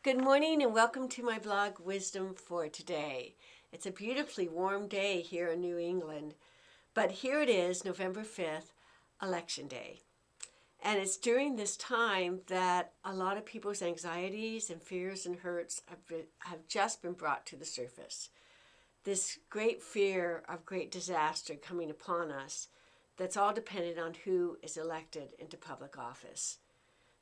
Good morning and welcome to my blog, Wisdom for Today. It's a beautifully warm day here in New England, but here it is, November 5th, Election Day. And it's during this time that a lot of people's anxieties and fears and hurts have just been brought to the surface. This great fear of great disaster coming upon us that's all dependent on who is elected into public office.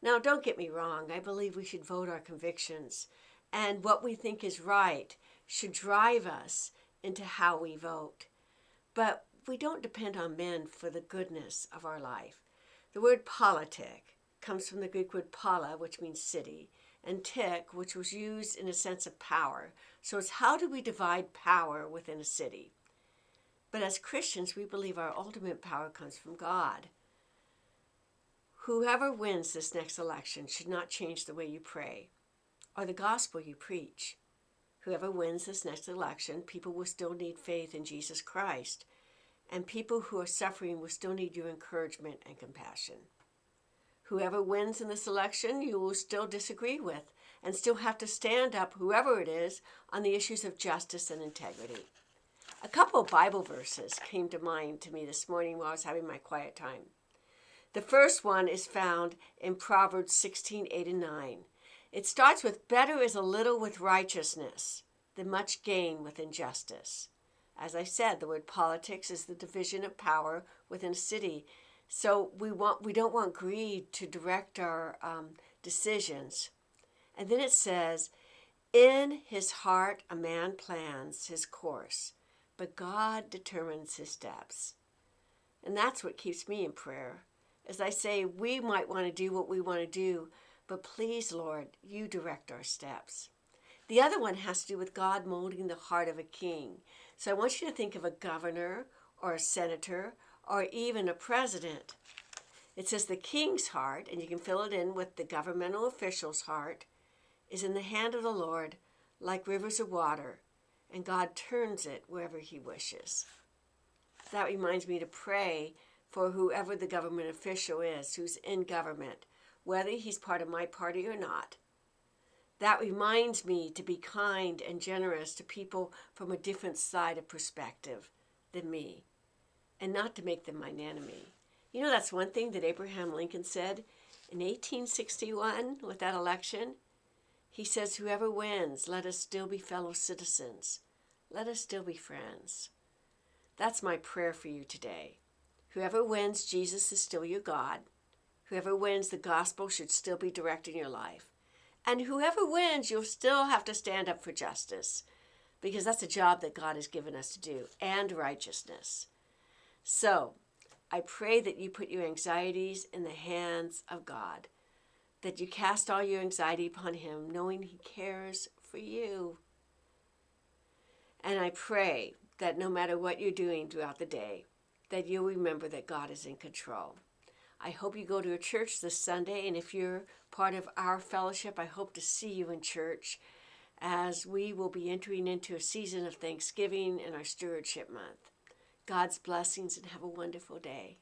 Now, don't get me wrong, I believe we should vote our convictions, and what we think is right should drive us into how we vote. But we don't depend on men for the goodness of our life. The word politic comes from the Greek word pala, which means city, and tik, which was used in a sense of power. So it's how do we divide power within a city? But as Christians, we believe our ultimate power comes from God. Whoever wins this next election should not change the way you pray or the gospel you preach. Whoever wins this next election, people will still need faith in Jesus Christ, and people who are suffering will still need your encouragement and compassion. Whoever wins in this election, you will still disagree with and still have to stand up, whoever it is, on the issues of justice and integrity. A couple of Bible verses came to mind to me this morning while I was having my quiet time. The first one is found in Proverbs 16:8 and 9. It starts with, "Better is a little with righteousness than much gain with injustice." As I said, the word politics is the division of power within a city. So we don't want greed to direct our decisions. And then it says, "In his heart a man plans his course, but God determines his steps." And that's what keeps me in prayer. As I say, we might want to do what we want to do, but please, Lord, you direct our steps. The other one has to do with God molding the heart of a king. So I want you to think of a governor or a senator or even a president. It says the king's heart, and you can fill it in with the governmental official's heart, is in the hand of the Lord like rivers of water, and God turns it wherever he wishes. That reminds me to pray for whoever the government official is who's in government, whether he's part of my party or not. That reminds me to be kind and generous to people from a different side of perspective than me, and not to make them my enemy. You know, that's one thing that Abraham Lincoln said in 1861 with that election. He says, "Whoever wins, let us still be fellow citizens. Let us still be friends." That's my prayer for you today. Whoever wins, Jesus is still your God. Whoever wins, the gospel should still be directing your life. And whoever wins, you'll still have to stand up for justice, because that's a job that God has given us to do, and righteousness. So I pray that you put your anxieties in the hands of God, that you cast all your anxiety upon him, knowing he cares for you. And I pray that no matter what you're doing throughout the day, that you'll remember that God is in control. I hope you go to a church this Sunday, and if you're part of our fellowship, I hope to see you in church as we will be entering into a season of Thanksgiving and our Stewardship Month. God's blessings, and have a wonderful day.